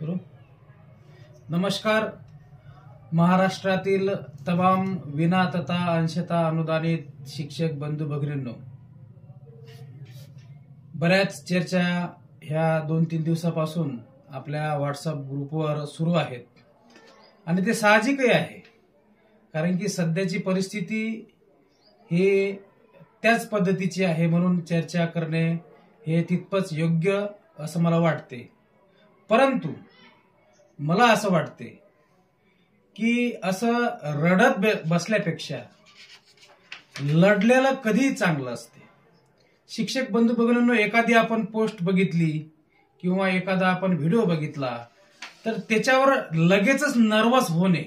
सुरू। नमस्कार। महाराष्ट्रातील तमाम विना तथा अंशतः अनुदानित शिक्षक बंधू भगिनींनो, बऱ्याच चर्चा ह्या 2-3 दिवसापासून आपल्या व्हॉट्सअप ग्रुपवर सुरू आहेत आणि ते साहजिकही आहे, कारण की सध्याची परिस्थिती ही त्याच पद्धतीची आहे, म्हणून चर्चा करणे हे तितपच योग्य असं मला वाटते। परंतु मला असं वाटते की असं रडत बसल्यापेक्षा लढलेलं कधीही चांगलं असते। शिक्षक बंधू भगिनींनो, एखादी आपण पोस्ट बघितली किंवा एखादा आपण व्हिडिओ बघितला तर त्याच्यावर लगेचच नर्वस होणे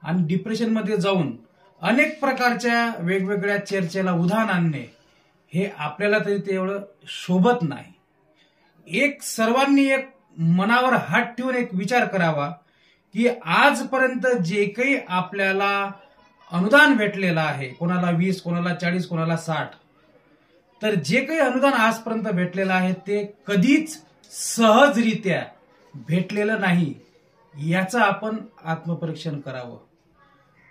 आणि डिप्रेशनमध्ये जाऊन अनेक प्रकारच्या वेगवेगळ्या चर्चेला उधाण आणणे हे आपल्याला तरी तेवढं शोभत नाही। सर्वांनी एक मनावर हात ठेवून एक विचार करावा की आजपर्यंत जे काही आपल्याला अनुदान भेटलेलं आहे, कोणाला 20, कोणाला 40, कोणाला 60, तर जे काही अनुदान आजपर्यंत भेटलेलं आहे ते कधीच सहजरित्या भेटलेलं नाही, याचं आपण आत्मपरीक्षण करावं।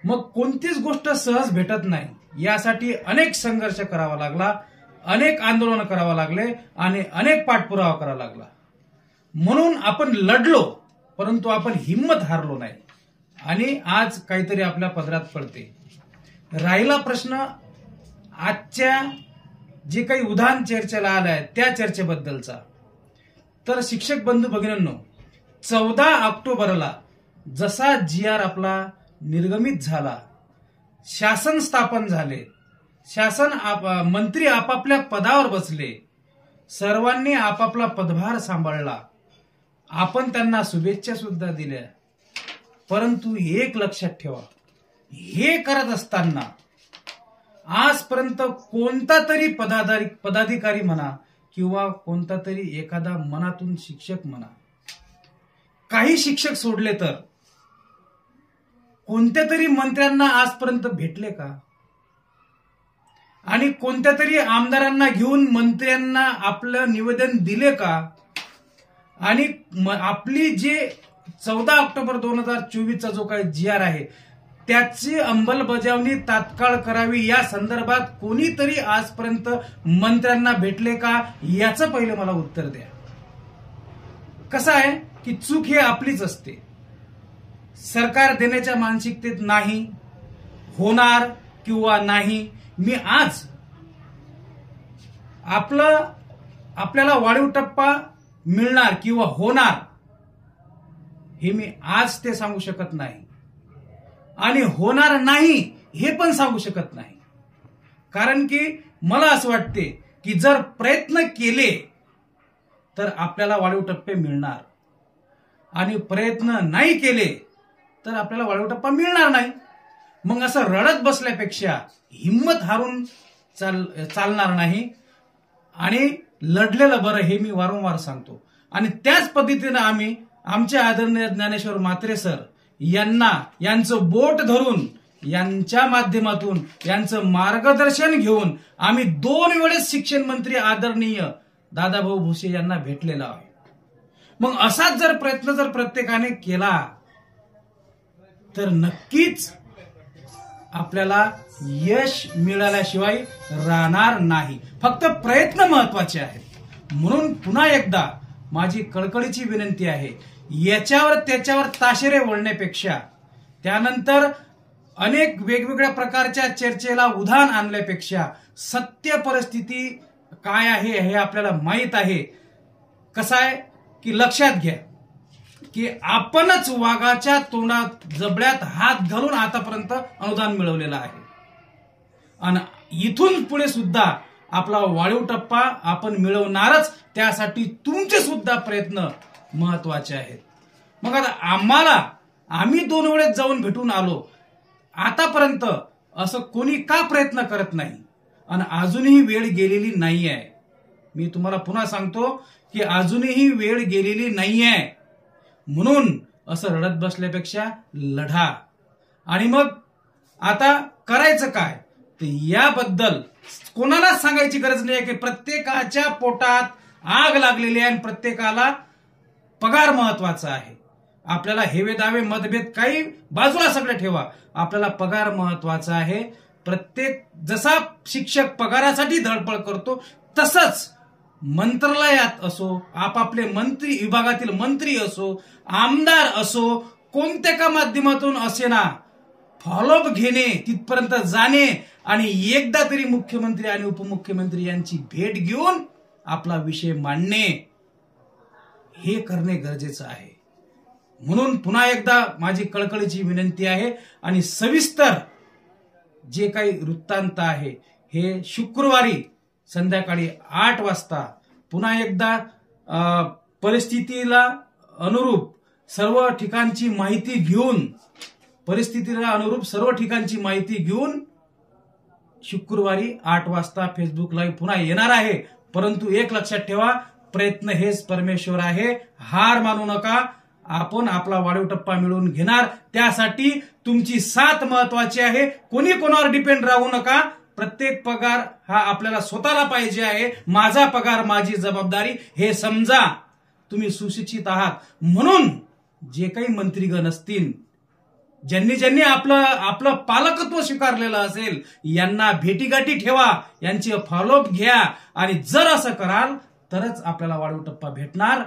मग कोणतीच गोष्ट सहज भेटत नाही, यासाठी अनेक संघर्ष करावा लागला, अनेक आंदोलन करावं लागले आणि अनेक पाठपुरावा करावा लागला। म्हणून आपण लढलो, परंतु आपण हिंमत हारलो नाही आणि आज काहीतरी आपल्या पदरात पडते। राहिला प्रश्न आजच्या जे काही उधाण चर्चेला आलाय त्या चर्चेबद्दलचा, तर शिक्षक बंधू भगिनींनो, 14 ऑक्टोबरला जसा GR आपला निर्गमित झाला, शासन स्थापन झाले, मंत्री आपापल्या पदावर बसले, सर्वांनी आपापला पदभार सांभाळला, आपण त्यांना शुभेच्छा सुद्धा दिल्या। परंतु एक लक्षात ठेवा, हे करत असताना आजपर्यंत कोणता तरी पदाधिकारी म्हणा किंवा कोणता तरी एखादा मनातून शिक्षक म्हणा, काही शिक्षक सोडले तर कोणत्या तरी मंत्र्यांना आजपर्यंत भेटले का? आणि कोणत्या तरी आमदारांना घेऊन मंत्र्यांना आपलं निवेदन दिले का? आणि आपली जे 14 ऑक्टोबर 2024चा जो काही GR आहे त्याची अंमलबजावणी तात्काळ करावी, या संदर्भात कोणीतरी आजपर्यंत मंत्र्यांना भेटले का, याचं पहिले मला उत्तर द्या। कसं आहे की चूक ही आपलीच असते, सरकार देण्याच्या मानसिकतेत नाही, होणार किंवा नाही। मी आज आपल्याला वाढीव टप्पा मिळणार किंवा होणार हे मी आज ते सांगू शकत नाही आणि होणार नाही हे पण सांगू शकत नाही, कारण की मला असं वाटते की जर प्रयत्न केले तर आपल्याला वाढीव टप्पे मिळणार आणि प्रयत्न नाही केले तर आपल्याला वाढीव टप्पा मिळणार नाही। मग असं रडत बसल्यापेक्षा हिंमत हारून चालणार नाही आणि लढलेलं बरं, हे मी वारंवार सांगतो। आणि त्याच पद्धतीने आम्ही आमचे आदरणीय ज्ञानेश्वर म्हात्रे सर यांचं बोट धरून, यांच्या माध्यमातून, यांचं मार्गदर्शन घेऊन आम्ही 2 वेळेस शिक्षण मंत्री आदरणीय दादाभाऊ भुसे यांना भेटलेला आहे। मग असाच जर प्रयत्न जर प्रत्येकाने केला तर नक्कीच आपल्याला यश मिळाल्याशिवाय राहणार नाही, फक्त प्रयत्न महत्वाचे आहेत। म्हणून पुन्हा एकदा माझी कळकळीची विनंती आहे, याच्यावर त्याच्यावर ताशेरे वळण्यापेक्षा, त्यानंतर अनेक वेगवेगळ्या प्रकारच्या चर्चेला उधाण आणल्यापेक्षा सत्य परिस्थिती काय आहे हे आपल्याला माहित आहे। कसं आहे की लक्षात घ्या की आपणच वाघाच्या तोंडात जबड्यात हात घालून आतापर्यंत अनुदान मिळवलेलं आहे आणि इथून पुढे सुद्धा आपला वाढीव टप्पा आपण मिळवणारच, त्यासाठी तुमचे सुद्धा प्रयत्न महत्वाचे आहेत। मग आता आम्ही 2 वेळेस जाऊन भेटून आलो, आतापर्यंत असं कोणी का प्रयत्न करत नाही? आणि अजूनही वेळ गेलेली नाही आहे। मी तुम्हाला पुन्हा सांगतो की अजूनही वेळ गेलेली नाही आहे, म्हणून असं रडत बसल्यापेक्षा लढा। आणि मग आता करायचं काय तर याबद्दल कोणालाच सांगायची गरज नाही की प्रत्येकाच्या पोटात आग लागलेली आहे आणि प्रत्येकाला पगार महत्वाचा आहे। आपल्याला हेवे दावे मतभेद काही बाजूला सगळे ठेवा, आपल्याला पगार महत्वाचा आहे. प्रत्येक जसा शिक्षक पगारासाठी धडपड करतो तसंच मंत्रालयात असो, आपापले मंत्री विभागातील मंत्री असो, आमदार असो, कोणत्या का माध्यमातून असेना, फॉलोअप घेणे, तिथपर्यंत जाणे आणि एकदा तरी मुख्यमंत्री आणि उपमुख्यमंत्री यांची भेट घेऊन आपला विषय मांडणे, हे करणे गरजेचं आहे. म्हणून पुन्हा एकदा माझी कळकळीची विनंती आहे आणि सविस्तर जे काही वृत्तांत आहे हे शुक्रवारी संध्याकाळी 8 वाजता पुन्हा एकदा परिस्थितीला अनुरूप सर्व ठिकाणची माहिती घेऊन शुक्रवारी 8 वाजता फेसबुक लाईव्ह पुन्हा येणार आहे. परंतु एक लक्षात ठेवा, प्रयत्न हेच परमेश्वर आहे. हार मानू नका. आपण आपला वाढीव टप्पा मिळवून घेणार. त्यासाठी तुमची साथ महत्वाची आहे. कोणी कोणावर डिपेंड राहू नका. प्रत्येक पगार हा आपल्याला स्वतःला पाहिजे आहे. माझा पगार माझी जबाबदारी हे समजा. तुम्ही सुशिक्षित आहात म्हणून जे काही मंत्रीगण असतील, ज्यांनी आपलं पालकत्व स्वीकारलेलं असेल, यांना भेटीगाठी ठेवा, यांचे फॉलोअप घ्या आणि जर असं कराल तरच आपल्याला वाढीव टप्पा भेटणार.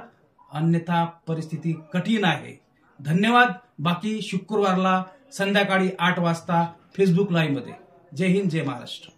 अन्यथा परिस्थिती कठीण आहे. धन्यवाद. बाकी शुक्रवारला संध्याकाळी 8 वाजता फेसबुक लाईव्ह मध्ये. जय हिंद, जय महाराष्ट्र.